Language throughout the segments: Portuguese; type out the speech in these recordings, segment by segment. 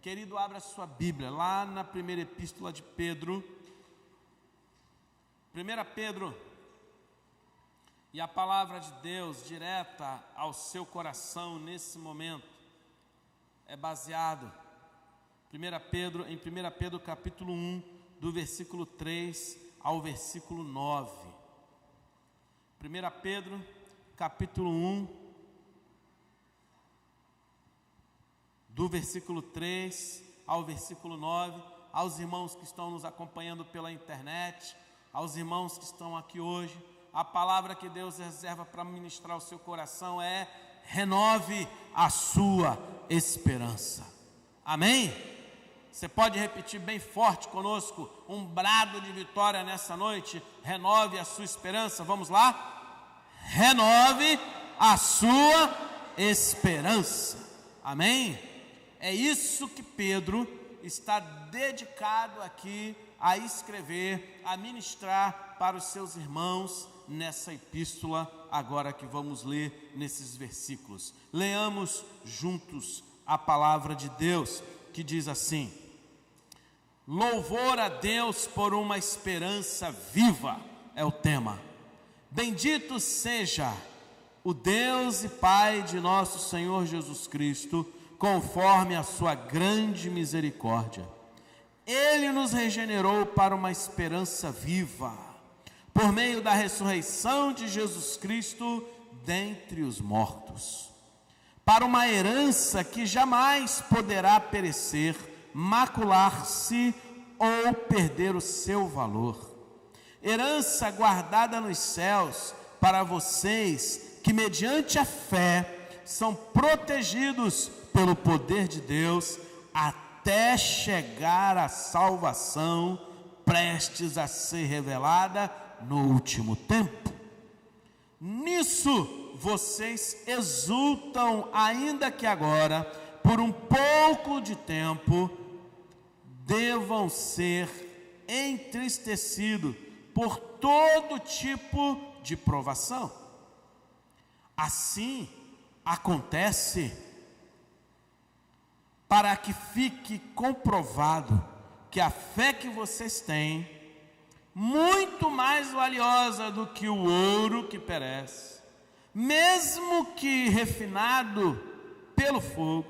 Querido, abra sua Bíblia, lá na primeira epístola de Pedro. 1 Pedro, e a palavra de Deus direta ao seu coração nesse momento é baseado em 1 Pedro capítulo 1, do versículo 3 ao versículo 9. 1 Pedro capítulo 1, do versículo 3 ao versículo 9, aos irmãos que estão nos acompanhando pela internet, aos irmãos que estão aqui hoje, a palavra que Deus reserva para ministrar o seu coração é: renove a sua esperança. Amém? Você pode repetir bem forte conosco um brado de vitória nessa noite? Renove a sua esperança. Vamos lá? Renove a sua esperança. Amém? É isso que Pedro está dedicado aqui a escrever, a ministrar para os seus irmãos nessa epístola, agora que vamos ler nesses versículos. Leamos juntos a palavra de Deus, que diz assim: louvor a Deus por uma esperança viva, é o tema. Bendito seja o Deus e Pai de nosso Senhor Jesus Cristo, conforme a sua grande misericórdia. Ele nos regenerou para uma esperança viva, por meio da ressurreição de Jesus Cristo dentre os mortos, para uma herança que jamais poderá perecer, macular-se ou perder o seu valor. Herança guardada nos céus para vocês que, mediante a fé, são protegidos pelo poder de Deus até chegar à salvação prestes a ser revelada no último tempo. Nisso vocês exultam, ainda que agora, por um pouco de tempo, devam ser entristecidos por todo tipo de provação. Assim acontece para que fique comprovado que a fé que vocês têm, muito mais valiosa do que o ouro que perece, mesmo que refinado pelo fogo,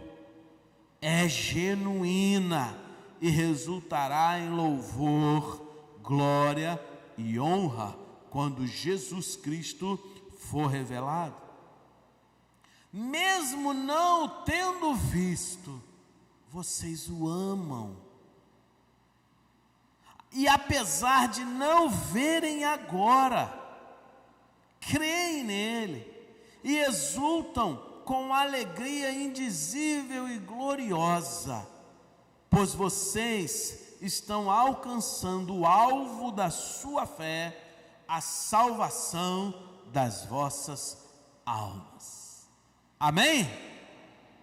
é genuína e resultará em louvor, glória e honra quando Jesus Cristo for revelado. Mesmo não o tendo visto, vocês o amam. E apesar de não verem agora, creem nele e exultam com alegria indizível e gloriosa, pois vocês estão alcançando o alvo da sua fé, a salvação das vossas almas. Amém?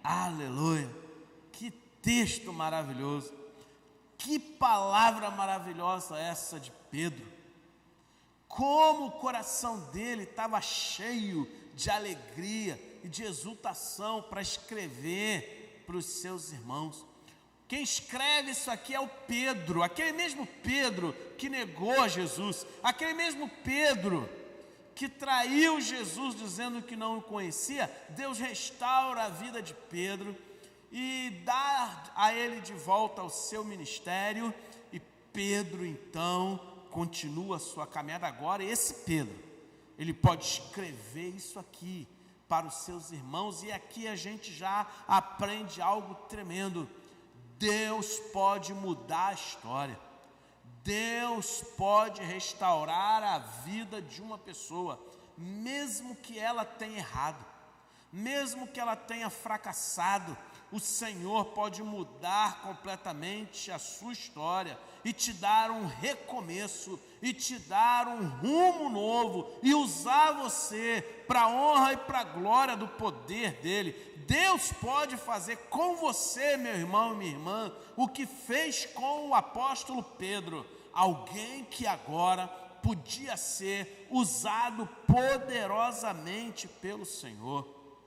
Aleluia! Que texto maravilhoso! Que palavra maravilhosa essa de Pedro! Como o coração dele estava cheio de alegria e de exultação para escrever para os seus irmãos. Quem escreve isso aqui é o Pedro, aquele mesmo Pedro que negou Jesus, aquele mesmo Pedro que traiu Jesus dizendo que não o conhecia. Deus restaura a vida de Pedro e dá a ele de volta ao seu ministério, e Pedro então continua a sua caminhada. Agora esse Pedro, ele pode escrever isso aqui para os seus irmãos, e aqui a gente já aprende algo tremendo. Deus pode mudar a história, Deus pode restaurar a vida de uma pessoa, mesmo que ela tenha errado, mesmo que ela tenha fracassado. O Senhor pode mudar completamente a sua história e te dar um recomeço, e te dar um rumo novo, e usar você para a honra e para a glória do poder dele. Deus pode fazer com você, meu irmão e minha irmã, o que fez com o apóstolo Pedro, alguém que agora podia ser usado poderosamente pelo Senhor.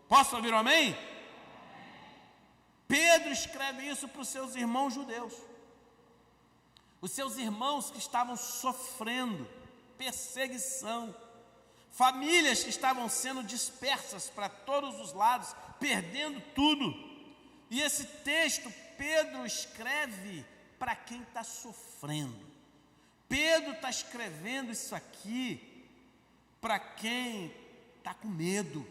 Posso ouvir um amém? Pedro escreve isso para os seus irmãos judeus. Os seus irmãos que estavam sofrendo perseguição, famílias que estavam sendo dispersas para todos os lados, perdendo tudo. E esse texto Pedro escreve para quem está sofrendo. Pedro está escrevendo isso aqui para quem está com medo,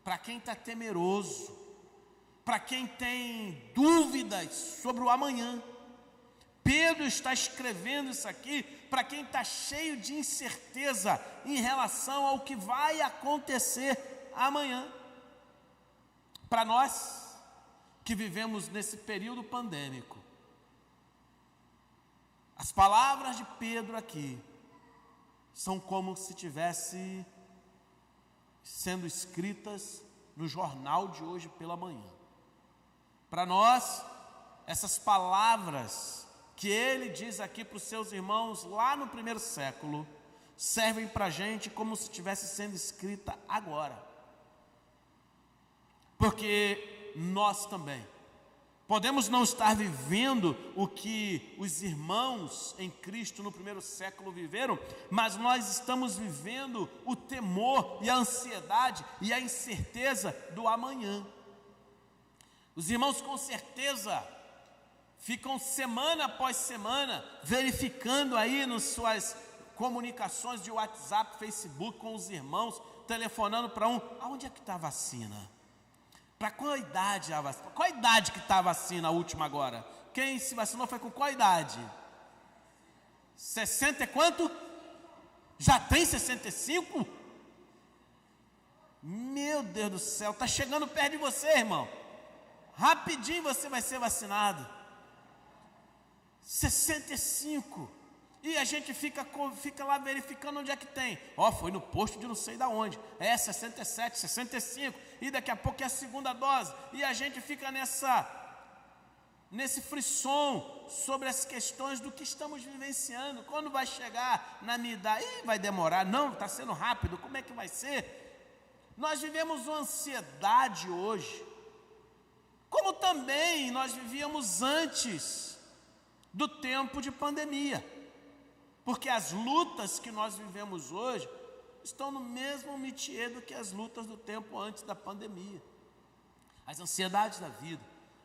para quem está temeroso, para quem tem dúvidas sobre o amanhã. Pedro está escrevendo isso aqui para quem está cheio de incerteza em relação ao que vai acontecer amanhã. Para nós que vivemos nesse período pandêmico, as palavras de Pedro aqui são como se tivesse sendo escritas no jornal de hoje pela manhã. Para nós, essas palavras que ele diz aqui para os seus irmãos lá no primeiro século, servem para a gente como se estivesse sendo escrita agora. Porque nós também podemos não estar vivendo o que os irmãos em Cristo no primeiro século viveram, mas nós estamos vivendo o temor e a ansiedade e a incerteza do amanhã. Os irmãos com certeza ficam semana após semana verificando aí nas suas comunicações de WhatsApp, Facebook com os irmãos, telefonando para aonde é que está a vacina? Para qual idade a vacina? Qual a idade que está a vacina, a última agora? Quem se vacinou foi com qual idade? 60 e quanto? Já tem 65? Meu Deus do céu, está chegando perto de você, irmão. Rapidinho você vai ser vacinado. 65. E a gente fica lá verificando onde é que tem. Foi no posto de não sei da onde. 67, 65. E daqui a pouco é a segunda dose. E a gente fica nesse frisson sobre as questões do que estamos vivenciando. Quando vai chegar na minha idade? Vai demorar. Não, está sendo rápido. Como é que vai ser? Nós vivemos uma ansiedade hoje, como também nós vivíamos antes do tempo de pandemia. Porque as lutas que nós vivemos hoje estão no mesmo métier do que as lutas do tempo antes da pandemia. As ansiedades da vida,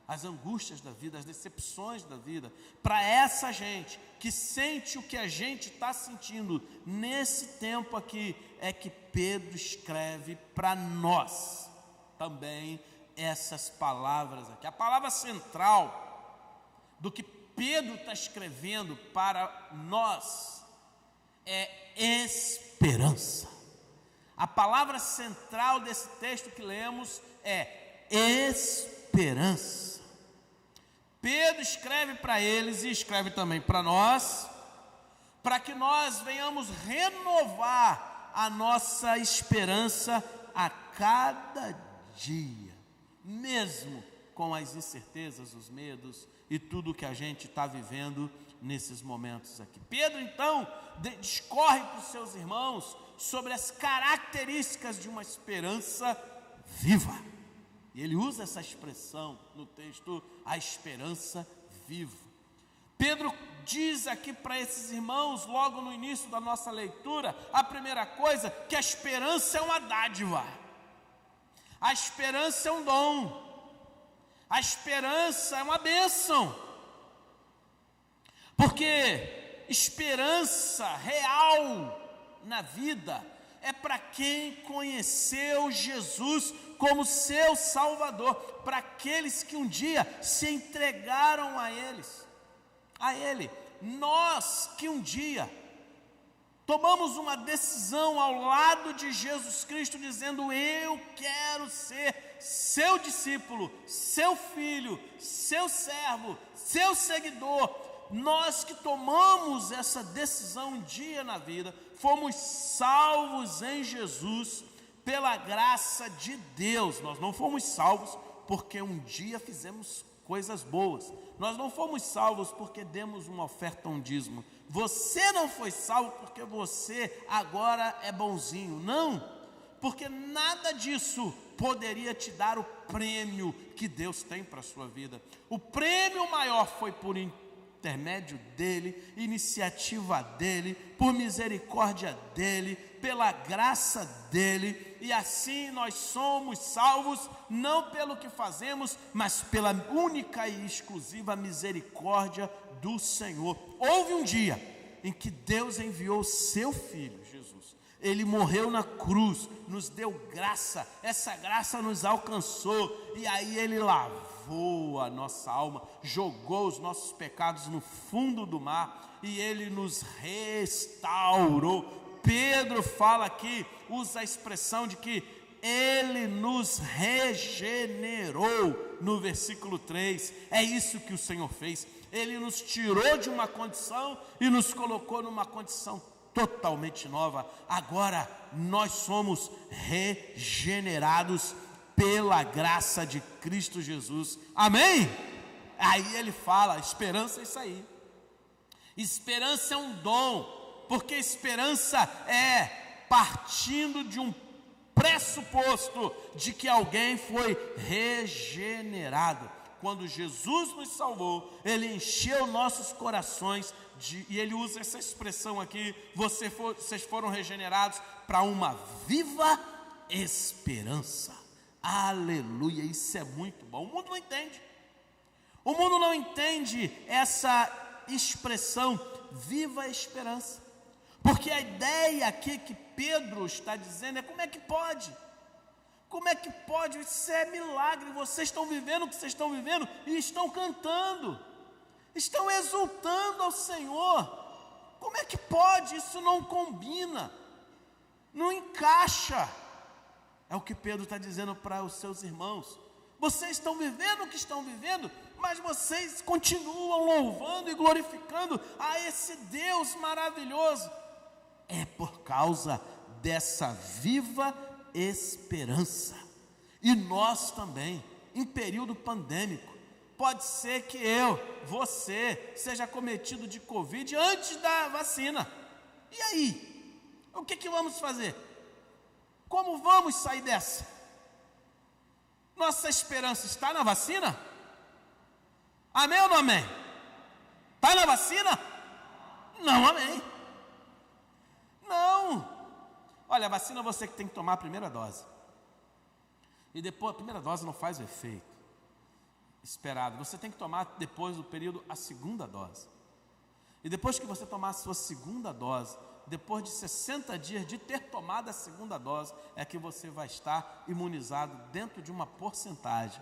as angústias da vida, as decepções da vida. Para essa gente que sente o que a gente está sentindo nesse tempo aqui, é que Pedro escreve para nós também essas palavras aqui. A palavra central do que Pedro está escrevendo para nós é esperança. A palavra central desse texto que lemos é esperança. Pedro escreve para eles e escreve também para nós, para que nós venhamos renovar a nossa esperança a cada dia, mesmo com as incertezas, os medos e tudo que a gente está vivendo nesses momentos aqui. Pedro então discorre para os seus irmãos sobre as características de uma esperança viva. E ele usa essa expressão no texto, a esperança viva. Pedro diz aqui para esses irmãos, logo no início da nossa leitura, a primeira coisa, que a esperança é uma dádiva. A esperança é um dom. A esperança é uma bênção. Porque esperança real na vida é para quem conheceu Jesus como seu Salvador, para aqueles que um dia se entregaram a Ele. Nós que um dia tomamos uma decisão ao lado de Jesus Cristo, dizendo: eu quero ser seu discípulo, seu filho, seu servo, seu seguidor. Nós que tomamos essa decisão um dia na vida, fomos salvos em Jesus pela graça de Deus. Nós não fomos salvos porque um dia fizemos coisas boas. Nós não fomos salvos porque demos uma oferta, um dízimo. Você não foi salvo porque você agora é bonzinho. Não, porque nada disso poderia te dar o prêmio que Deus tem para a sua vida. O prêmio maior foi por intermédio dele, iniciativa dele, por misericórdia dele, pela graça dele, e assim nós somos salvos, não pelo que fazemos, mas pela única e exclusiva misericórdia do Senhor. Houve um dia em que Deus enviou o seu Filho, Jesus. Ele morreu na cruz, nos deu graça, essa graça nos alcançou, e aí Ele lavou a nossa alma, jogou os nossos pecados no fundo do mar, e Ele nos restaurou. Pedro fala aqui, usa a expressão de que Ele nos regenerou, no versículo 3, é isso que o Senhor fez. Ele nos tirou de uma condição e nos colocou numa condição totalmente nova. Agora nós somos regenerados pela graça de Cristo Jesus, amém? Aí ele fala, esperança é isso aí, esperança é um dom, porque esperança é partindo de um pressuposto de que alguém foi regenerado. Quando Jesus nos salvou, Ele encheu nossos corações, e Ele usa essa expressão aqui, vocês foram regenerados para uma viva esperança. Aleluia, isso é muito bom. O mundo não entende. O mundo não entende essa expressão, viva esperança. Porque a ideia aqui que Pedro está dizendo é: como é que pode? Como é que pode? Isso é milagre. Vocês estão vivendo o que vocês estão vivendo e estão cantando, estão exultando ao Senhor. Como é que pode? Isso não combina, não encaixa. É o que Pedro está dizendo para os seus irmãos. Vocês estão vivendo o que estão vivendo, mas vocês continuam louvando e glorificando a esse Deus maravilhoso. É por causa dessa viva esperança. E nós também, em período pandêmico, pode ser que você seja acometido de Covid antes da vacina. E aí? O que vamos fazer? Como vamos sair dessa? Nossa esperança está na vacina? Amém ou não amém? Está na vacina? Não, amém. Não. Olha, a vacina você que tem que tomar a primeira dose. E depois, a primeira dose não faz o efeito esperado. Você tem que tomar depois do período a segunda dose. E depois que você tomar a sua segunda dose, depois de 60 dias de ter tomado a segunda dose, é que você vai estar imunizado dentro de uma porcentagem.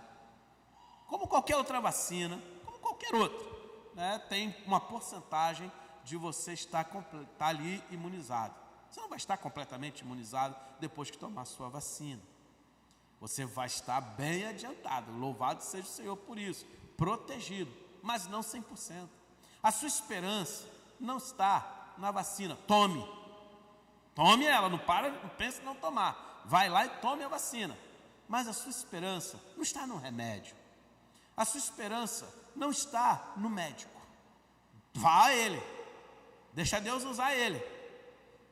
Como qualquer outra vacina, como qualquer outra, né? Tem uma porcentagem de você estar ali imunizado. Você não vai estar completamente imunizado depois que tomar a sua vacina. Você vai estar bem adiantado, louvado seja o Senhor por isso, protegido, mas não 100%. A sua esperança não está na vacina. Tome ela, não pense em não tomar. Vai lá e tome a vacina. Mas a sua esperança não está no remédio. A sua esperança não está no médico. Vá a ele, deixa Deus usar ele.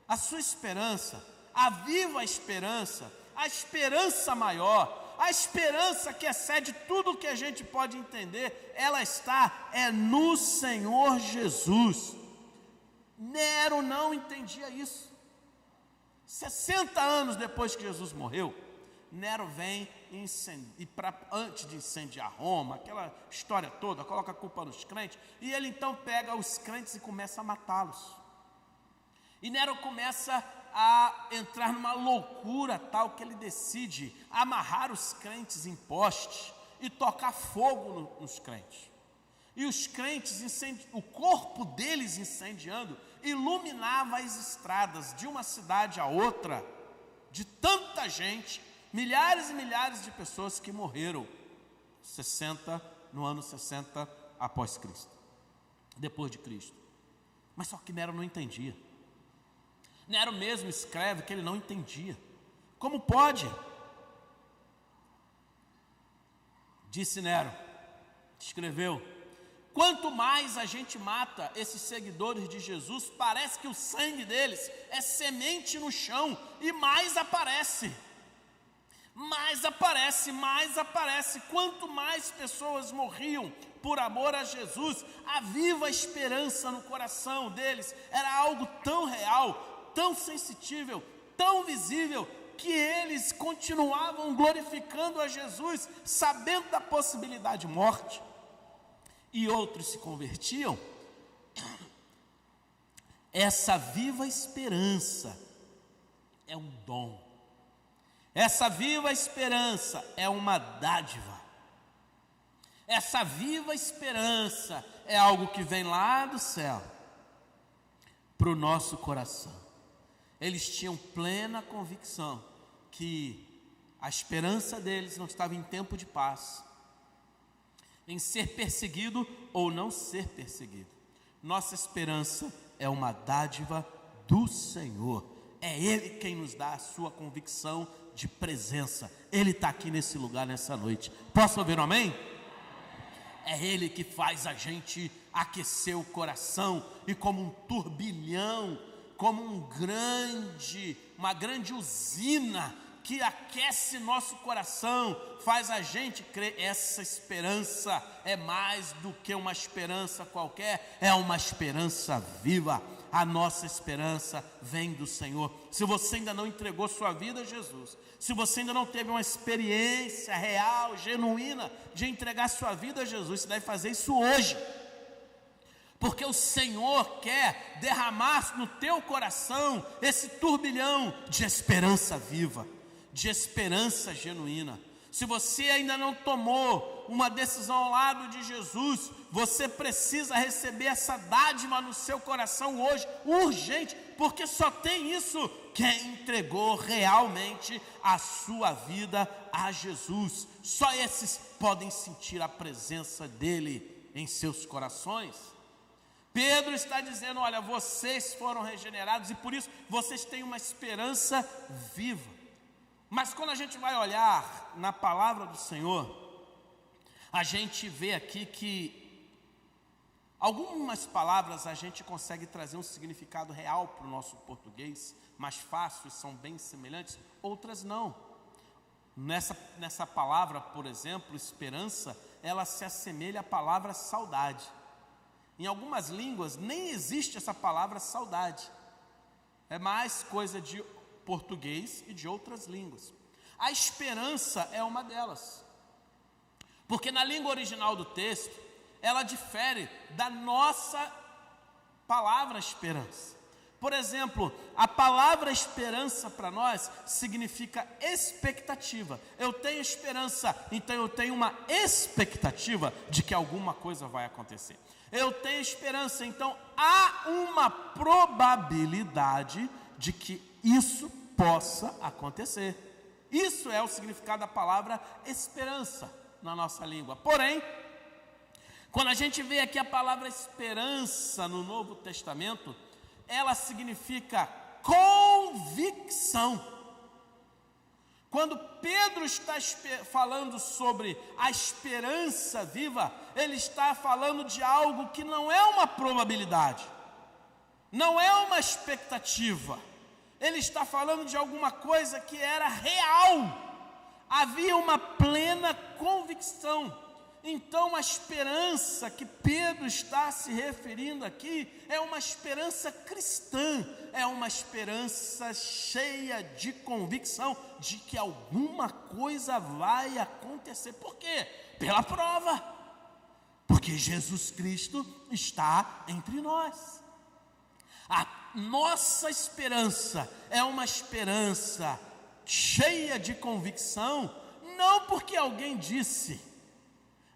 A sua esperança, a viva esperança, a esperança maior, a esperança que excede tudo o que a gente pode entender, ela está no Senhor Jesus. Nero não entendia isso. 60 anos depois que Jesus morreu, Nero vem e antes de incendiar Roma, aquela história toda, coloca a culpa nos crentes, e ele então pega os crentes e começa a matá-los. E Nero começa a entrar numa loucura tal que ele decide amarrar os crentes em postes e tocar fogo nos crentes. E os crentes, o corpo deles incendiando, iluminava as estradas de uma cidade a outra, de tanta gente, milhares e milhares de pessoas que morreram no ano 60 após Cristo, depois de Cristo. Mas só que Nero não entendia. Nero mesmo escreve que ele não entendia. Como pode? Disse Nero, escreveu: quanto mais a gente mata esses seguidores de Jesus, parece que o sangue deles é semente no chão e mais aparece. mais aparece. Quanto mais pessoas morriam por amor a Jesus, a viva esperança no coração deles era algo tão real, tão sensível, tão visível, que eles continuavam glorificando a Jesus, sabendo da possibilidade de morte, e outros se convertiam. Essa viva esperança é um dom. Essa viva esperança é uma dádiva. Essa viva esperança é algo que vem lá do céu para o nosso coração. Eles tinham plena convicção que a esperança deles não estava em tempo de paz, em ser perseguido ou não ser perseguido. Nossa esperança é uma dádiva do Senhor. É Ele quem nos dá a sua convicção de presença. Ele está aqui nesse lugar nessa noite. Posso ouvir um amém? É Ele que faz a gente aquecer o coração e como um turbilhão, como uma grande usina que aquece nosso coração, faz a gente crer. Essa esperança é mais do que uma esperança qualquer, é uma esperança viva. A nossa esperança vem do Senhor. Se você ainda não entregou sua vida a Jesus, se você ainda não teve uma experiência real, genuína, de entregar sua vida a Jesus, você deve fazer isso hoje, porque o Senhor quer derramar no teu coração esse turbilhão de esperança viva, de esperança genuína. Se você ainda não tomou uma decisão ao lado de Jesus, você precisa receber essa dádiva no seu coração hoje, urgente, porque só tem isso quem entregou realmente a sua vida a Jesus. Só esses podem sentir a presença dele em seus corações. Pedro está dizendo: olha, vocês foram regenerados e por isso vocês têm uma esperança viva. Mas quando a gente vai olhar na palavra do Senhor, a gente vê aqui que algumas palavras a gente consegue trazer um significado real para o nosso português, mais fácil, são bem semelhantes, outras não. Nessa palavra, por exemplo, esperança, ela se assemelha à palavra saudade. Em algumas línguas nem existe essa palavra saudade, é mais coisa de português e de outras línguas. A esperança é uma delas, porque na língua original do texto, ela difere da nossa palavra esperança. Por exemplo, a palavra esperança para nós significa expectativa. Eu tenho esperança, então eu tenho uma expectativa de que alguma coisa vai acontecer. Eu tenho esperança, então há uma probabilidade de que isso possa acontecer. Isso é o significado da palavra esperança na nossa língua. Porém, quando a gente vê aqui a palavra esperança no Novo Testamento, ela significa convicção. Quando Pedro está falando sobre a esperança viva, ele está falando de algo que não é uma probabilidade, não é uma expectativa. Ele está falando de alguma coisa que era real. Havia uma plena convicção. Então a esperança que Pedro está se referindo aqui é uma esperança cristã, é uma esperança cheia de convicção de que alguma coisa vai acontecer. Por quê? Pela prova, porque Jesus Cristo está entre nós. A nossa esperança é uma esperança cheia de convicção, não porque alguém disse,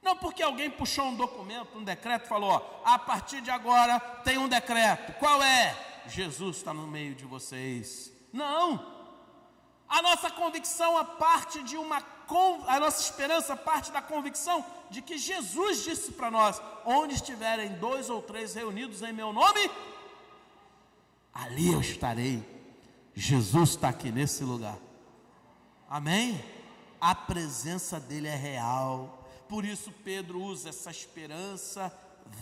não porque alguém puxou um documento, um decreto, falou: ó, a partir de agora tem um decreto. Qual é? Jesus está no meio de vocês. Não. A nossa convicção a nossa esperança parte da convicção de que Jesus disse para nós: onde estiverem 2 ou 3 reunidos em meu nome, ali eu estarei. Jesus está aqui nesse lugar. Amém? A presença dele é real. Por isso Pedro usa essa esperança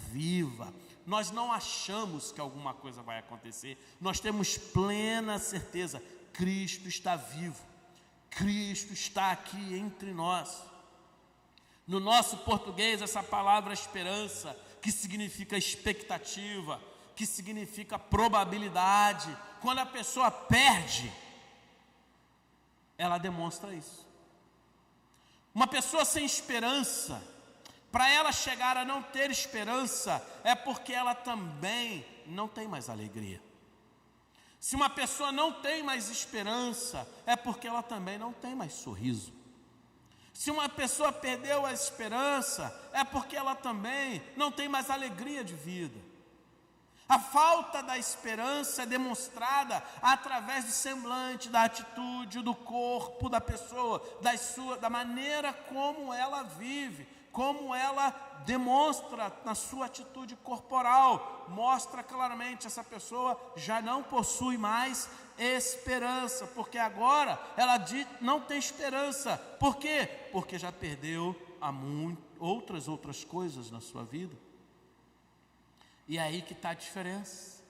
viva. Nós não achamos que alguma coisa vai acontecer. Nós temos plena certeza. Cristo está vivo. Cristo está aqui entre nós. No nosso português, essa palavra esperança, que significa expectativa, que significa probabilidade, quando a pessoa perde, ela demonstra isso. Uma pessoa sem esperança, para ela chegar a não ter esperança, é porque ela também não tem mais alegria. Se uma pessoa não tem mais esperança, é porque ela também não tem mais sorriso. Se uma pessoa perdeu a esperança, é porque ela também não tem mais alegria de vida. A falta da esperança é demonstrada através do semblante, da atitude, do corpo da pessoa, da maneira como ela vive, como ela demonstra na sua atitude corporal. Mostra claramente, essa pessoa já não possui mais esperança, porque agora ela não tem esperança. Por quê? Porque já perdeu outras coisas na sua vida. E aí que está a diferença.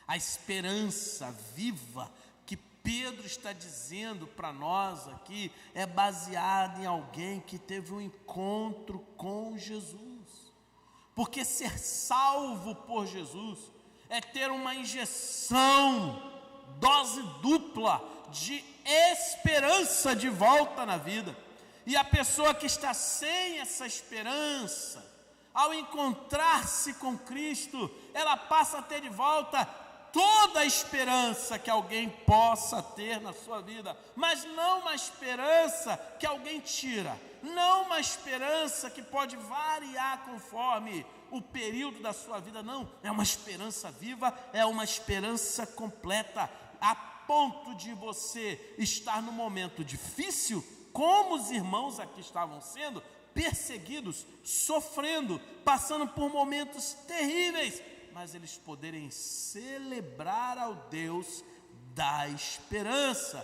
A esperança viva que Pedro está dizendo para nós aqui é baseada em alguém que teve um encontro com Jesus. Porque ser salvo por Jesus é ter uma injeção, dose dupla de esperança de volta na vida. E a pessoa que está sem essa esperança, ao encontrar-se com Cristo, ela passa a ter de volta toda a esperança que alguém possa ter na sua vida, mas não uma esperança que alguém tira, não uma esperança que pode variar conforme o período da sua vida, não, é uma esperança viva, é uma esperança completa, a ponto de você estar no momento difícil, como os irmãos aqui estavam sendo, perseguidos, sofrendo, passando por momentos terríveis, mas eles poderem celebrar ao Deus da esperança.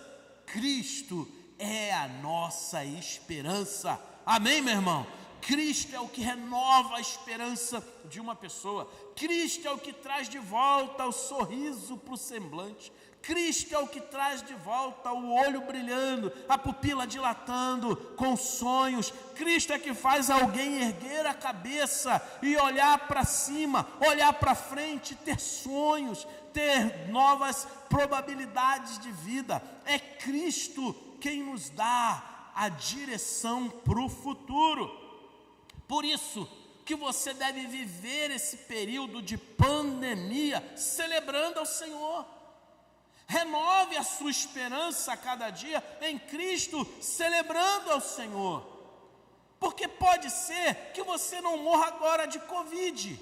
Cristo é a nossa esperança. Amém, meu irmão? Cristo é o que renova a esperança de uma pessoa. Cristo é o que traz de volta o sorriso para o semblante. Cristo é o que traz de volta o olho brilhando, a pupila dilatando com sonhos. Cristo é que faz alguém erguer a cabeça e olhar para cima, olhar para frente, ter sonhos, ter novas probabilidades de vida. É Cristo quem nos dá a direção para o futuro. Por isso que você deve viver esse período de pandemia celebrando ao Senhor. Renove a sua esperança a cada dia em Cristo, celebrando ao Senhor. Porque pode ser que você não morra agora de Covid,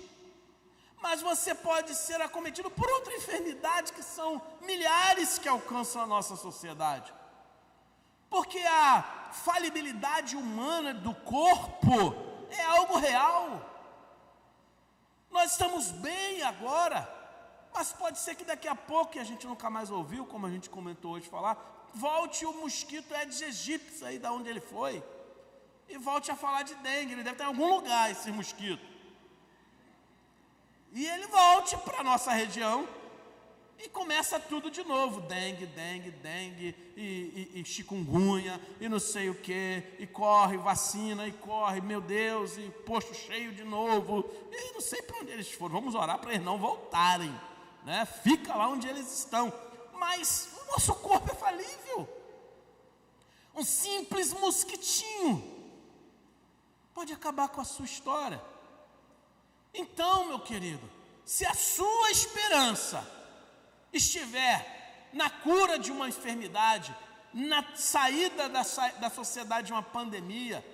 mas você pode ser acometido por outra enfermidade que são milhares que alcançam a nossa sociedade. Porque a falibilidade humana do corpo é algo real. Nós estamos bem agora, mas pode ser que daqui a pouco, que a gente nunca mais ouviu, como a gente comentou hoje falar, volte o mosquito Aedes aegypti aí da onde ele foi, e volte a falar de dengue. Ele deve estar em algum lugar, esse mosquito, e ele volte para a nossa região, e começa tudo de novo, dengue, e chikungunya, e não sei o que, e corre, vacina, e corre, meu Deus, e posto cheio de novo, e não sei para onde eles foram. Vamos orar para eles não voltarem, né? Fica lá onde eles estão. Mas o nosso corpo é falível. Um simples mosquitinho pode acabar com a sua história. Então, meu querido, se a sua esperança estiver na cura de uma enfermidade, na saída da sociedade de uma pandemia,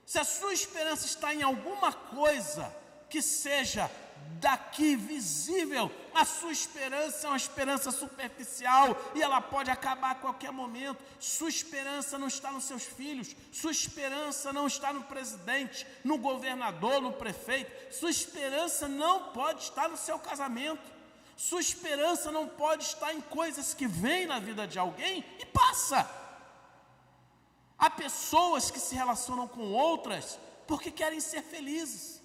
se a sua esperança está em alguma coisa que seja daqui visível, a sua esperança é uma esperança superficial e ela pode acabar a qualquer momento. Sua esperança não está nos seus filhos, sua esperança não está no presidente, no governador, no prefeito, sua esperança não pode estar no seu casamento, sua esperança não pode estar em coisas que vêm na vida de alguém e passa. Há pessoas que se relacionam com outras porque querem ser felizes.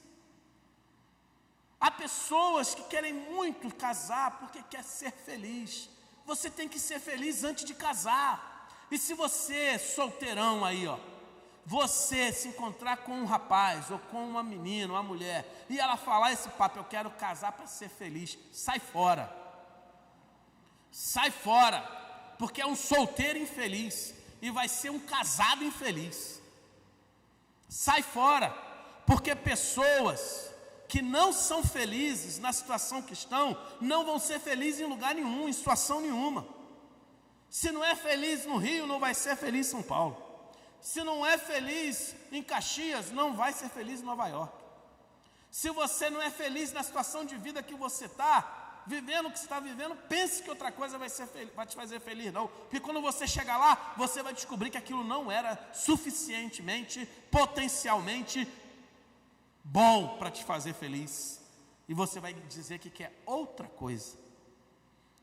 Há pessoas que querem muito casar porque quer ser feliz. Você tem que ser feliz antes de casar. E se você, solteirão aí, ó, você se encontrar com um rapaz ou com uma menina, uma mulher, e ela falar esse papo, eu quero casar para ser feliz, sai fora. Sai fora, porque é um solteiro infeliz e vai ser um casado infeliz. Sai fora, porque pessoas que não são felizes na situação que estão, não vão ser felizes em lugar nenhum, em situação nenhuma. Se não é feliz no Rio, não vai ser feliz em São Paulo. Se não é feliz em Caxias, não vai ser feliz em Nova York. Se você não é feliz na situação de vida que você está, vivendo o que você está vivendo, pense que outra coisa vai te fazer feliz, não. Porque quando você chegar lá, você vai descobrir que aquilo não era suficientemente, potencialmente bom para te fazer feliz. E você vai dizer que quer outra coisa.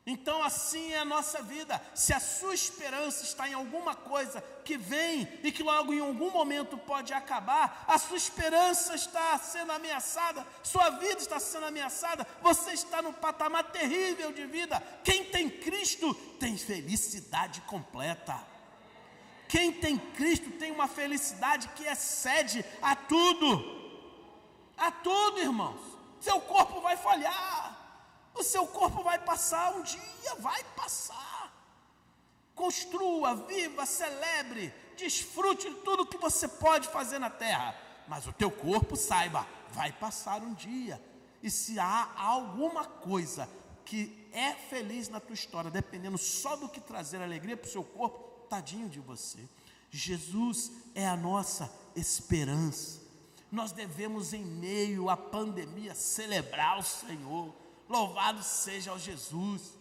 Então assim é a nossa vida. Se a sua esperança está em alguma coisa que vem e que logo em algum momento pode acabar, a sua esperança está sendo ameaçada, sua vida está sendo ameaçada, você está num patamar terrível de vida. Quem tem Cristo tem felicidade completa. Quem tem Cristo tem uma felicidade que excede a tudo, irmãos. Seu corpo vai falhar, o seu corpo vai passar, um dia vai passar. Construa, viva, celebre, desfrute de tudo que você pode fazer na terra, mas o teu corpo, saiba, vai passar um dia. E se há alguma coisa que é feliz na tua história, dependendo só do que trazer alegria para o seu corpo, tadinho de você. Jesus é a nossa esperança. Nós devemos, em meio à pandemia, celebrar o Senhor. Louvado seja o Jesus,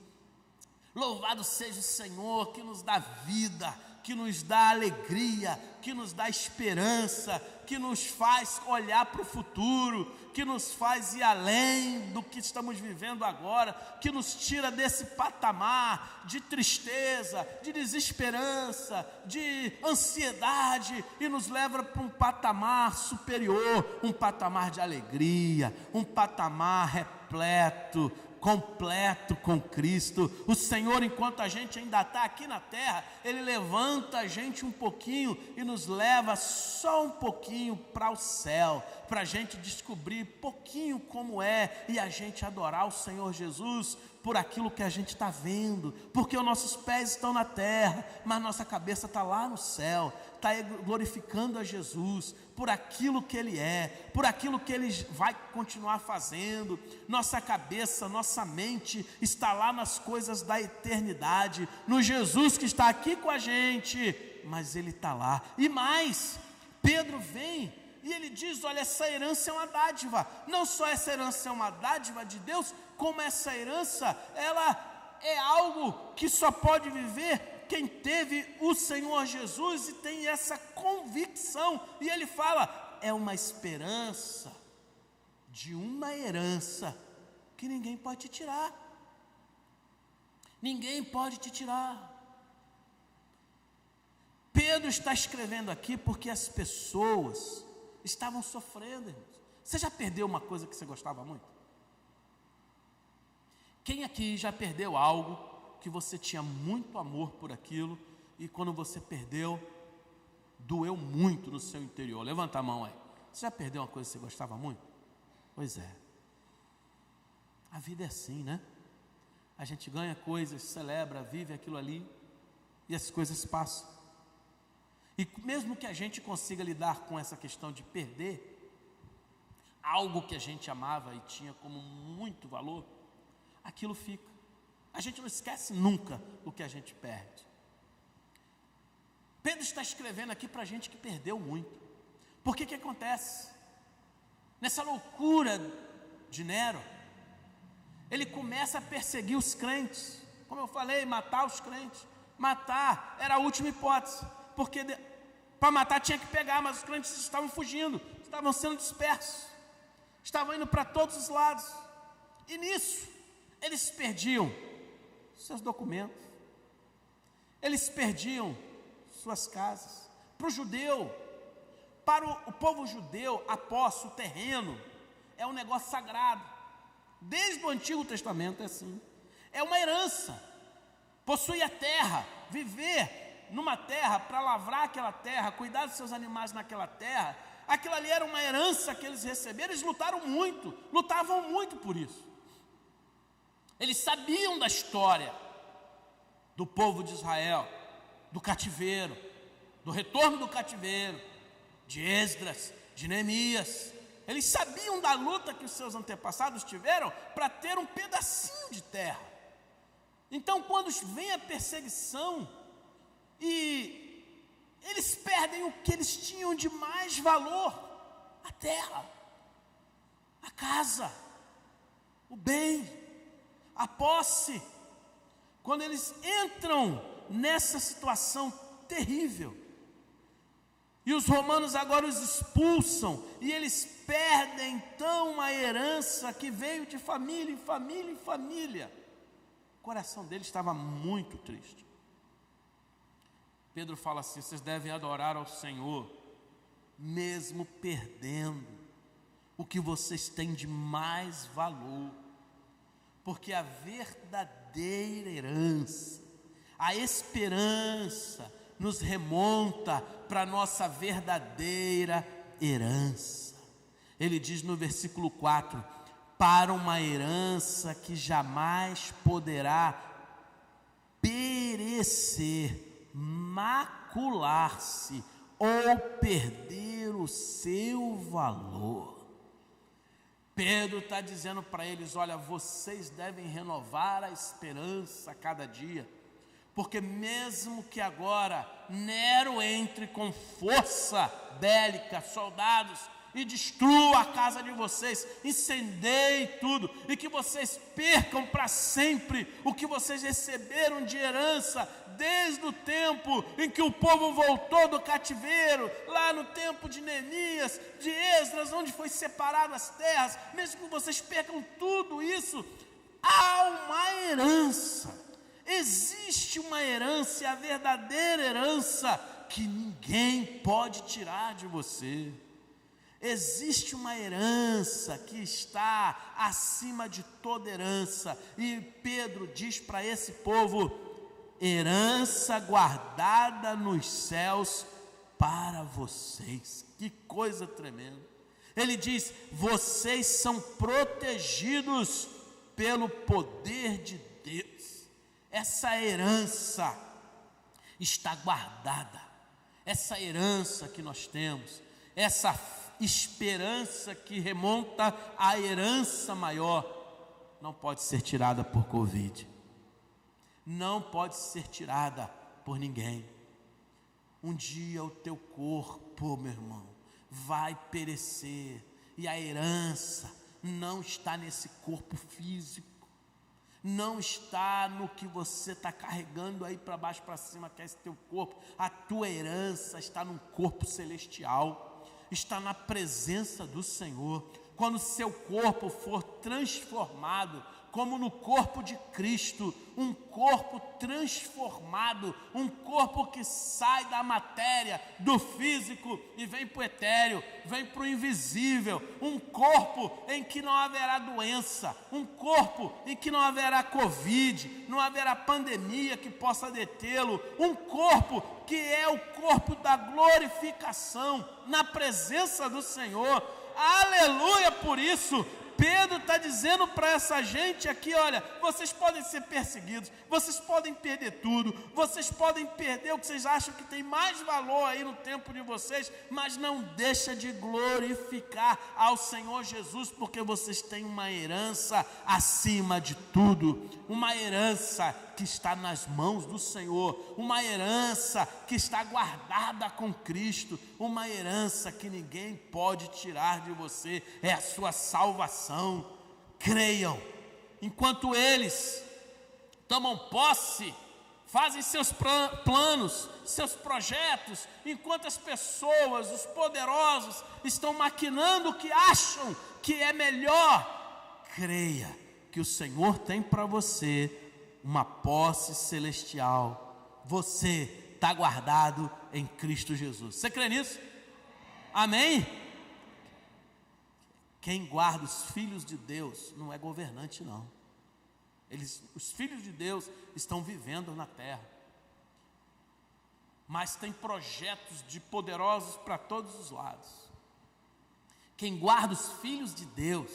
louvado seja o Senhor que nos dá vida, que nos dá alegria, que nos dá esperança, que nos faz olhar para o futuro, que nos faz ir além do que estamos vivendo agora, que nos tira desse patamar de tristeza, de desesperança, de ansiedade e nos leva para um patamar superior, um patamar de alegria, um patamar repleto, completo com Cristo. O Senhor, enquanto a gente ainda está aqui na terra, Ele levanta a gente um pouquinho e nos leva só um pouquinho para o céu, para a gente descobrir pouquinho como é e a gente adorar o Senhor Jesus por aquilo que a gente está vendo, porque os nossos pés estão na terra, mas nossa cabeça está lá no céu, está glorificando a Jesus por aquilo que Ele é, por aquilo que Ele vai continuar fazendo. Nossa cabeça, nossa mente está lá nas coisas da eternidade, no Jesus que está aqui com a gente, mas Ele está lá. E mais, Pedro vem e ele diz: olha, essa herança é uma dádiva. Não só essa herança é uma dádiva de Deus, como essa herança, ela é algo que só pode viver quem teve o Senhor Jesus e tem essa convicção. E ele fala, é uma esperança de uma herança que ninguém pode te tirar. Ninguém pode te tirar. Pedro está escrevendo aqui porque as pessoas estavam sofrendo, irmãos. Você já perdeu uma coisa que você gostava muito? Quem aqui já perdeu algo que você tinha muito amor por aquilo e quando você perdeu, doeu muito no seu interior? Levanta a mão aí. Você já perdeu uma coisa que você gostava muito? Pois é. A vida é assim, né? A gente ganha coisas, celebra, vive aquilo ali e as coisas passam. E mesmo que a gente consiga lidar com essa questão de perder algo que a gente amava e tinha como muito valor, aquilo fica. A gente não esquece nunca o que a gente perde. Pedro está escrevendo aqui para a gente que perdeu muito. Porque que acontece? Nessa loucura de Nero, ele começa a perseguir os crentes. Como eu falei, matar os crentes. Matar era a última hipótese, porque para matar tinha que pegar, mas os crentes estavam fugindo, estavam sendo dispersos, estavam indo para todos os lados. E nisso, eles perdiam seus documentos, eles perdiam suas casas. Para o judeu, para o povo judeu, a posse, o terreno, é um negócio sagrado. Desde o Antigo Testamento é assim. É uma herança. Possuir a terra, viver numa terra, para lavrar aquela terra, cuidar dos seus animais naquela terra, aquilo ali era uma herança que eles receberam. Eles lutavam muito por isso. Eles sabiam da história do povo de Israel, do cativeiro, do retorno do cativeiro, de Esdras, de Neemias. Eles sabiam da luta que os seus antepassados tiveram para ter um pedacinho de terra. Então, quando vem a perseguição e eles perdem o que eles tinham de mais valor, a terra, a casa, o bem, a posse, quando eles entram nessa situação terrível, e os romanos agora os expulsam, e eles perdem então uma herança que veio de família em família em família, o coração deles estava muito triste. Pedro fala assim: vocês devem adorar ao Senhor, mesmo perdendo o que vocês têm de mais valor, porque a verdadeira herança, a esperança, nos remonta para a nossa verdadeira herança. Ele diz no versículo 4: para uma herança que jamais poderá perecer, macular-se ou perder o seu valor. Pedro está dizendo para eles: olha, vocês devem renovar a esperança a cada dia, porque mesmo que agora Nero entre com força bélica, soldados, e destrua a casa de vocês, incendeie tudo, e que vocês percam para sempre o que vocês receberam de herança, desde o tempo em que o povo voltou do cativeiro, lá no tempo de Neemias, de Esdras, onde foi separado as terras, mesmo que vocês percam tudo isso, há uma herança, existe uma herança, e a verdadeira herança que ninguém pode tirar de você. Existe uma herança que está acima de toda herança, e Pedro diz para esse povo: herança guardada nos céus para vocês. Que coisa tremenda! Ele diz: vocês são protegidos pelo poder de Deus. Essa herança está guardada, essa herança que nós temos, essa esperança que remonta à herança maior, não pode ser tirada por Covid, não pode ser tirada por ninguém. Um dia o teu corpo, meu irmão, vai perecer, e a herança não está nesse corpo físico, não está no que você está carregando aí para baixo, para cima, que é esse teu corpo. A tua herança está num corpo celestial, está na presença do Senhor. Quando seu corpo for transformado, como no corpo de Cristo, um corpo transformado, um corpo que sai da matéria, do físico, e vem para o etéreo, vem para o invisível, um corpo em que não haverá doença, um corpo em que não haverá Covid, não haverá pandemia que possa detê-lo, um corpo que é o corpo da glorificação, na presença do Senhor. Aleluia! Por isso Pedro está dizendo para essa gente aqui: olha, vocês podem ser perseguidos, vocês podem perder tudo, vocês podem perder o que vocês acham que tem mais valor aí no tempo de vocês, mas não deixa de glorificar ao Senhor Jesus, porque vocês têm uma herança acima de tudo, uma herança que está nas mãos do Senhor, uma herança que está guardada com Cristo, uma herança que ninguém pode tirar de você, é a sua salvação. Creiam. Enquanto eles tomam posse, fazem seus planos, seus projetos, enquanto as pessoas, os poderosos, estão maquinando o que acham que é melhor, creia que o Senhor tem para você uma posse celestial. Você está guardado em Cristo Jesus. Você crê nisso? Amém? Quem guarda os filhos de Deus não é governante, não. Os filhos de Deus estão vivendo na terra. mas tem projetos de poderosos para todos os lados. Quem guarda os filhos de Deus,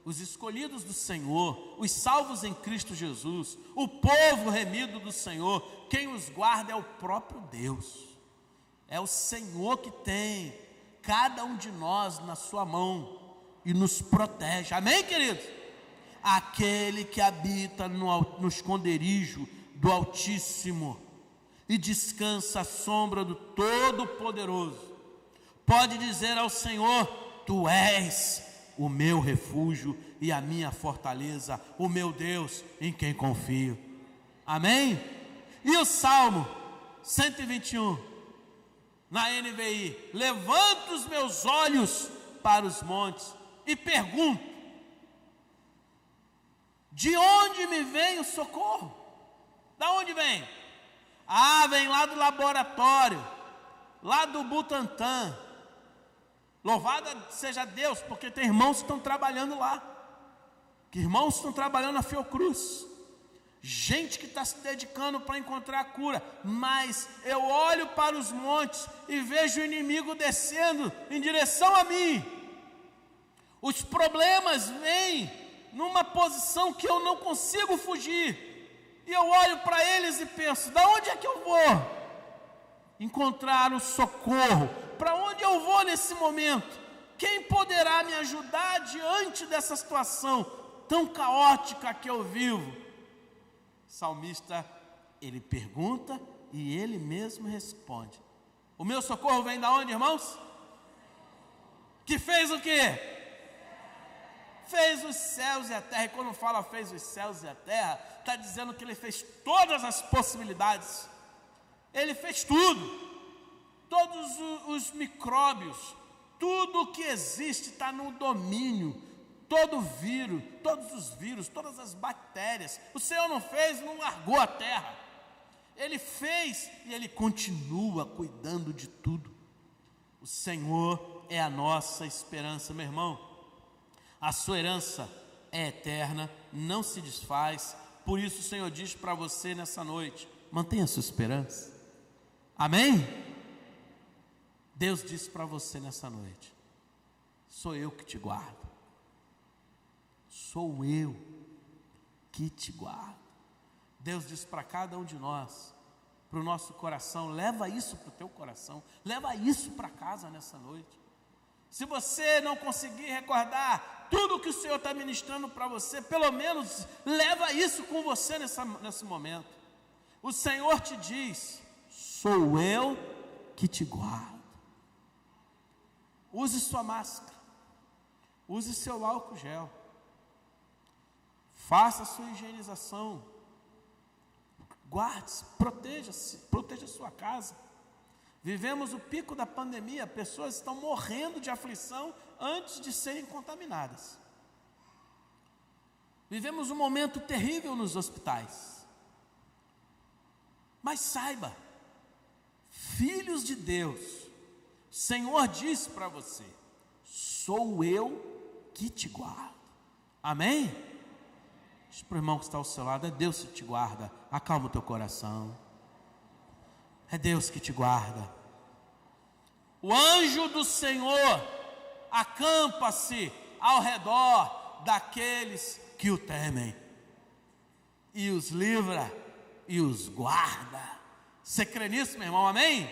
os escolhidos do Senhor, os salvos em Cristo Jesus, o povo remido do Senhor, quem os guarda é o próprio Deus. É o Senhor que tem cada um de nós na sua mão e nos protege. Amém, queridos? Aquele que habita no esconderijo do Altíssimo e descansa à sombra do Todo-Poderoso, pode dizer ao Senhor: Tu és o meu refúgio e a minha fortaleza, o meu Deus em quem confio. Amém? E o Salmo 121, na NVI: levanto os meus olhos para os montes e pergunto: de onde me vem o socorro? Da onde vem? Vem lá do laboratório, lá do Butantan. Louvado seja Deus, porque tem irmãos que estão trabalhando lá, que irmãos estão trabalhando na Fiocruz, gente que está se dedicando para encontrar a cura. Mas eu olho para os montes e vejo o inimigo descendo em direção a mim. Os problemas vêm numa posição que eu não consigo fugir, e eu olho para eles e penso: da onde é que eu vou encontrar o socorro? Para onde eu vou nesse momento? Quem poderá me ajudar diante dessa situação tão caótica que eu vivo? O salmista, ele pergunta e ele mesmo responde: o meu socorro vem da onde, irmãos? Que fez o quê? Fez os céus e a terra. E quando fala fez os céus e a terra, está dizendo que ele fez todas as possibilidades. Ele fez tudo. Todos os micróbios, tudo que existe está no domínio. Todo vírus, todos os vírus, todas as bactérias. O Senhor não fez, não largou a terra. Ele fez e Ele continua cuidando de tudo. O Senhor é a nossa esperança, meu irmão. A sua herança é eterna, não se desfaz. Por isso o Senhor diz para você nessa noite: mantenha a sua esperança. Amém? Deus disse para você nessa noite: sou eu que te guardo. Sou eu que te guardo. Deus disse para cada um de nós, para o nosso coração: leva isso para o teu coração, leva isso para casa nessa noite. Se você não conseguir recordar tudo que o Senhor está ministrando para você, pelo menos leva isso com você nesse momento. O Senhor te diz: sou eu que te guardo. Use sua máscara, use seu álcool gel, faça sua higienização, guarde-se, proteja-se, proteja a sua casa. Vivemos o pico da pandemia, pessoas estão morrendo de aflição antes de serem contaminadas. Vivemos um momento terrível nos hospitais. Mas saiba, filhos de Deus, o Senhor diz para você: sou eu que te guardo. Amém? Diz para o irmão que está ao seu lado: é Deus que te guarda. Acalma o teu coração. É Deus que te guarda. O anjo do Senhor acampa-se ao redor daqueles que o temem, e os livra e os guarda. Você crê nisso, meu irmão? Amém?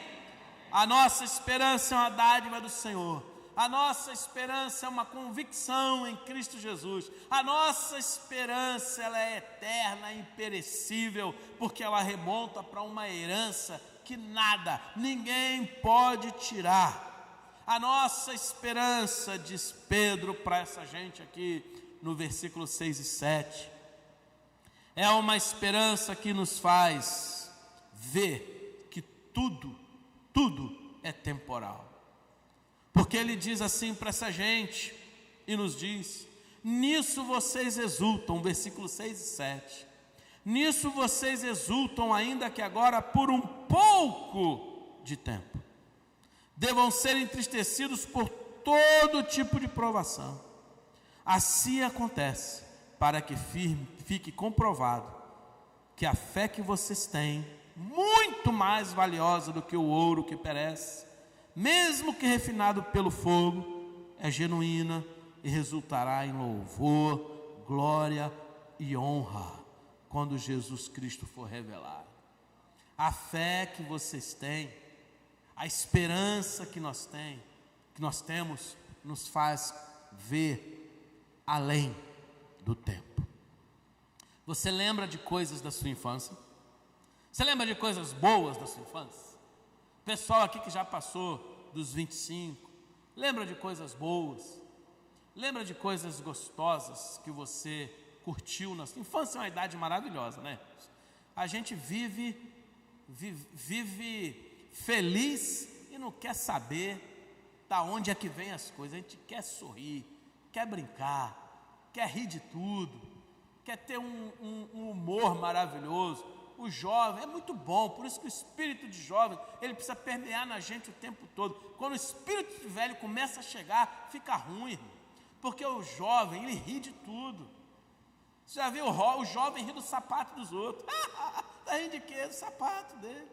A nossa esperança é uma dádiva do Senhor. A nossa esperança é uma convicção em Cristo Jesus. A nossa esperança, ela é eterna, imperecível, porque ela remonta para uma herança que nada, ninguém pode tirar. A nossa esperança, diz Pedro para essa gente aqui no versículo 6 e 7, é uma esperança que nos faz ver que tudo é temporal. Porque ele diz assim para essa gente e nos diz: nisso vocês exultam, versículo 6 e 7. Nisso vocês exultam, ainda que agora por um pouco de tempo. Devam ser entristecidos por todo tipo de provação. Assim acontece, para que fique comprovado que a fé que vocês têm, muito muito mais valiosa do que o ouro que perece, mesmo que refinado pelo fogo, é genuína e resultará em louvor, glória e honra quando Jesus Cristo for revelado. A fé que vocês têm, a esperança que nós temos, nos faz ver além do tempo. Você lembra de coisas da sua infância? Você lembra de coisas boas da sua infância? Pessoal aqui que já passou dos 25, lembra de coisas boas? Lembra de coisas gostosas que você curtiu na sua infância? É uma idade maravilhosa, né? A gente vive feliz e não quer saber da onde é que vem as coisas. A gente quer sorrir, quer brincar, quer rir de tudo, quer ter um humor maravilhoso. O jovem é muito bom, por isso que o espírito de jovem, ele precisa permear na gente o tempo todo. Quando o espírito de velho começa a chegar, fica ruim, irmão, porque o jovem, ele ri de tudo. Você já viu o jovem rir do sapato dos outros? Está rindo de quê? Do sapato dele.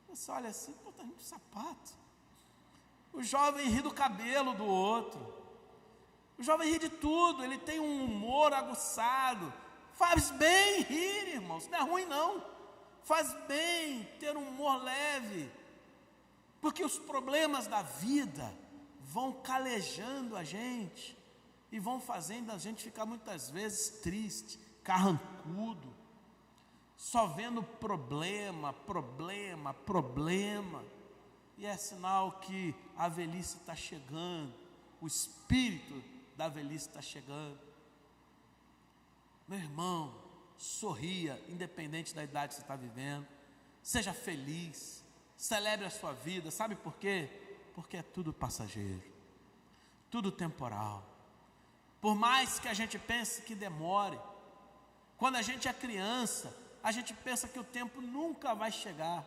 Você olha assim, pô, está rindo do sapato. O jovem ri do cabelo do outro. O jovem ri de tudo, ele tem um humor aguçado. Faz bem rir, irmãos, não é ruim não. Faz bem ter um humor leve, porque os problemas da vida vão calejando a gente e vão fazendo a gente ficar muitas vezes triste, carrancudo, só vendo problema, e é sinal que a velhice está chegando, o espírito da velhice está chegando. Meu irmão, sorria, independente da idade que você está vivendo, seja feliz, celebre a sua vida. Sabe por quê? Porque é tudo passageiro, tudo temporal. Por mais que a gente pense que demore, quando a gente é criança, a gente pensa que o tempo nunca vai chegar.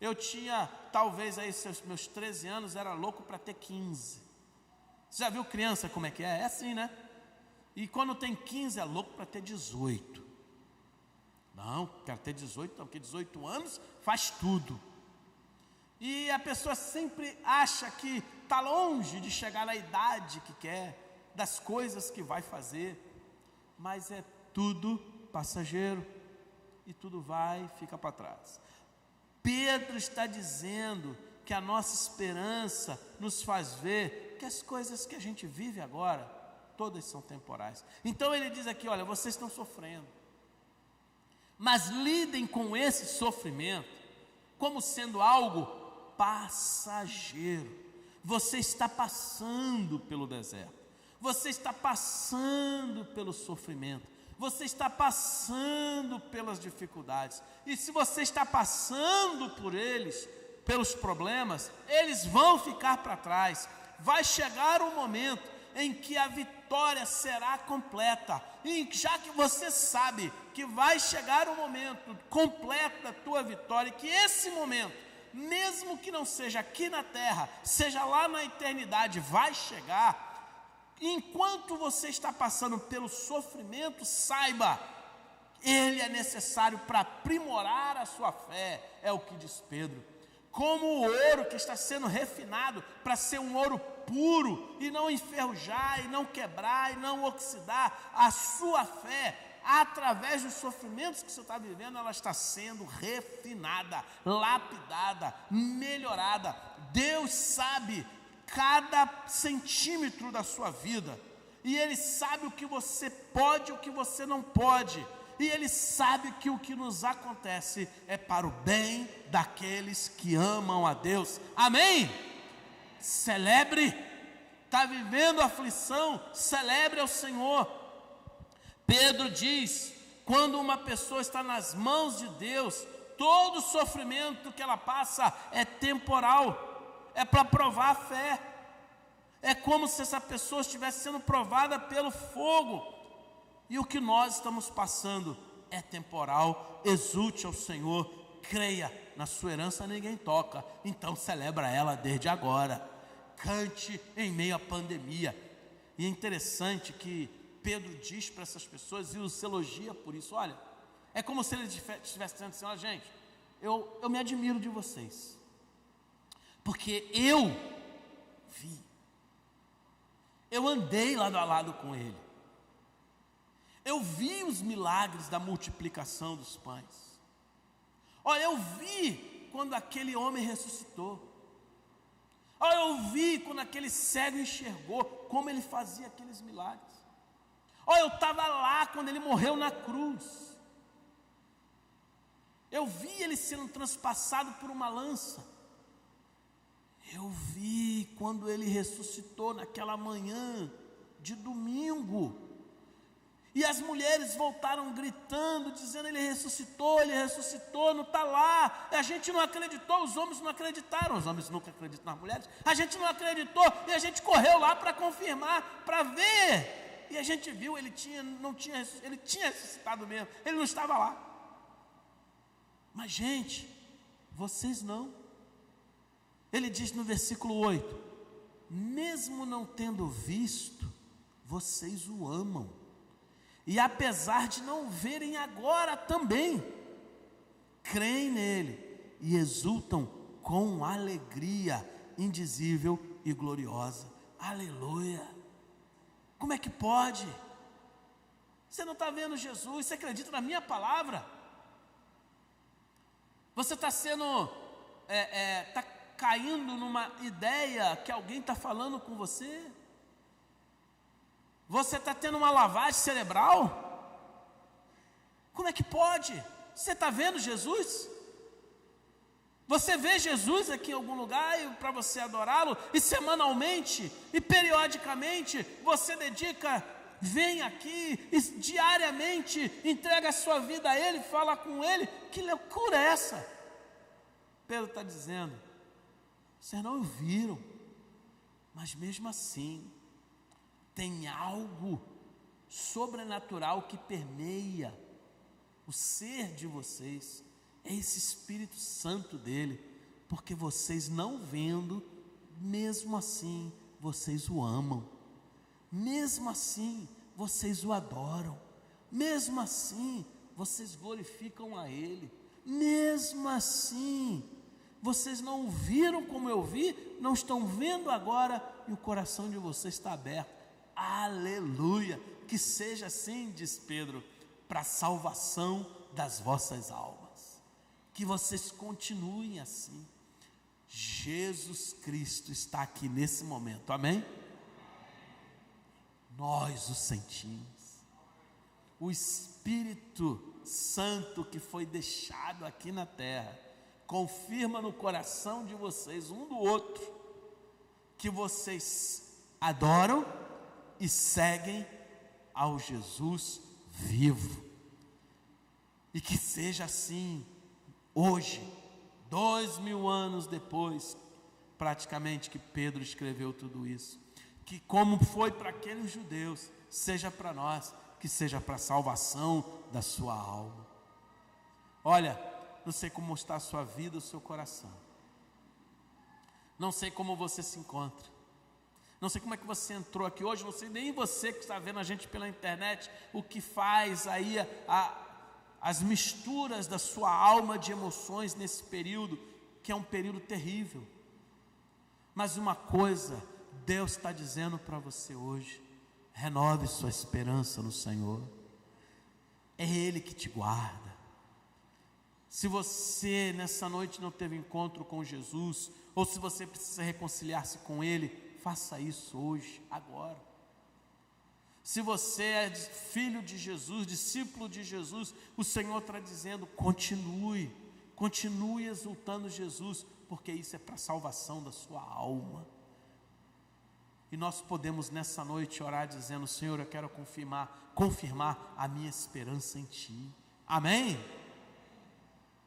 Eu tinha, talvez aí meus 13 anos, era louco para ter 15. Você já viu criança como é que é? É assim, né? E quando tem 15 é louco para ter 18. Não, quero ter 18 não, porque 18 anos faz tudo. E a pessoa sempre acha que está longe de chegar na idade que quer, das coisas que vai fazer. Mas é tudo passageiro e tudo vai, fica para trás. Pedro está dizendo que a nossa esperança nos faz ver que as coisas que a gente vive agora, todas são temporais. Então ele diz aqui, olha, vocês estão sofrendo, mas lidem com esse sofrimento como sendo algo passageiro. Você está passando pelo deserto, você está passando pelo sofrimento, você está passando pelas dificuldades, e se você está passando por eles, pelos problemas, eles vão ficar para trás. Vai chegar um momento em que a vitória será completa, e já que você sabe que vai chegar o momento completo da tua vitória, que esse momento, mesmo que não seja aqui na terra, seja lá na eternidade, vai chegar. Enquanto você está passando pelo sofrimento, saiba, ele é necessário para aprimorar a sua fé, é o que diz Pedro. Como o ouro que está sendo refinado para ser um ouro puro e não enferrujar, e não quebrar, e não oxidar, a sua fé, através dos sofrimentos que você está vivendo, ela está sendo refinada, lapidada, melhorada. Deus sabe cada centímetro da sua vida, e Ele sabe o que você pode e o que você não pode, e Ele sabe que o que nos acontece é para o bem daqueles que amam a Deus. Amém? Celebre. Está vivendo aflição, celebre ao Senhor. Pedro diz, quando uma pessoa está nas mãos de Deus, todo sofrimento que ela passa é temporal, é para provar a fé. É como se essa pessoa estivesse sendo provada pelo fogo. E o que nós estamos passando é temporal. Exulte ao Senhor, creia, na sua herança ninguém toca, então celebra ela desde agora. Cante em meio à pandemia. E é interessante que Pedro diz para essas pessoas, e os elogia por isso, olha, é como se ele estivesse dizendo assim, olha gente, eu me admiro de vocês, porque eu vi, eu andei lado a lado com ele, eu vi os milagres da multiplicação dos pães. Olha, eu vi quando aquele homem ressuscitou. Olha, eu vi quando aquele cego enxergou, como ele fazia aqueles milagres. Olha, eu estava lá quando ele morreu na cruz. Eu vi ele sendo transpassado por uma lança. Eu vi quando ele ressuscitou naquela manhã de domingo. E as mulheres voltaram gritando, dizendo: ele ressuscitou, não está lá. A gente não acreditou, os homens não acreditaram. Os homens nunca acreditam nas mulheres. A gente não acreditou e a gente correu lá para confirmar, para ver. E a gente viu, ele tinha ressuscitado mesmo, ele não estava lá. Mas gente, vocês não. Ele diz no versículo 8: mesmo não tendo visto, vocês o amam, e apesar de não verem agora também, creem nele e exultam com alegria indizível e gloriosa. Aleluia! Como é que pode? Você não está vendo Jesus, você acredita na minha palavra? Você está está caindo numa ideia que alguém está falando com você? Você está tendo uma lavagem cerebral? Como é que pode? Você está vendo Jesus? Você vê Jesus aqui em algum lugar para você adorá-lo, e semanalmente e periodicamente você dedica, vem aqui e diariamente entrega a sua vida a Ele, fala com Ele. Que loucura é essa? Pedro está dizendo: vocês não viram, mas mesmo assim tem algo sobrenatural que permeia o ser de vocês. É esse Espírito Santo dele, porque vocês não vendo, mesmo assim vocês o amam, mesmo assim vocês o adoram, mesmo assim vocês glorificam a ele, mesmo assim vocês não viram como eu vi, não estão vendo agora, e o coração de vocês está aberto. Aleluia! Que seja assim, diz Pedro, para a salvação das vossas almas. Que vocês continuem assim. Jesus Cristo está aqui nesse momento, amém? Nós o sentimos. O Espírito Santo que foi deixado aqui na terra confirma no coração de vocês, um do outro, que vocês adoram e seguem ao Jesus vivo. E que seja assim hoje, 2000 anos depois, praticamente, que Pedro escreveu tudo isso. Que como foi para aqueles judeus, seja para nós, que seja para a salvação da sua alma. Olha, não sei como está a sua vida, o seu coração. Não sei como você se encontra. Não sei como é que você entrou aqui hoje, não sei nem você que está vendo a gente pela internet, o que faz aí as misturas da sua alma de emoções nesse período, que é um período terrível. Mas uma coisa, Deus está dizendo para você hoje: renove sua esperança no Senhor. É Ele que te guarda. Se você nessa noite não teve encontro com Jesus, ou se você precisa reconciliar-se com Ele, faça isso hoje, agora. Se você é filho de Jesus, discípulo de Jesus, o Senhor está dizendo: continue exultando Jesus, porque isso é para a salvação da sua alma. E nós podemos nessa noite orar dizendo: Senhor, eu quero confirmar a minha esperança em Ti. Amém?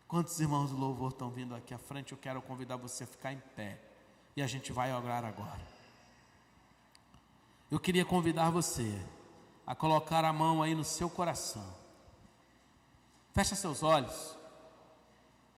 Quantos irmãos do louvor estão vindo aqui à frente? Eu quero convidar você a ficar em pé, e a gente vai orar agora. Eu queria convidar você a colocar a mão aí no seu coração. Fecha seus olhos.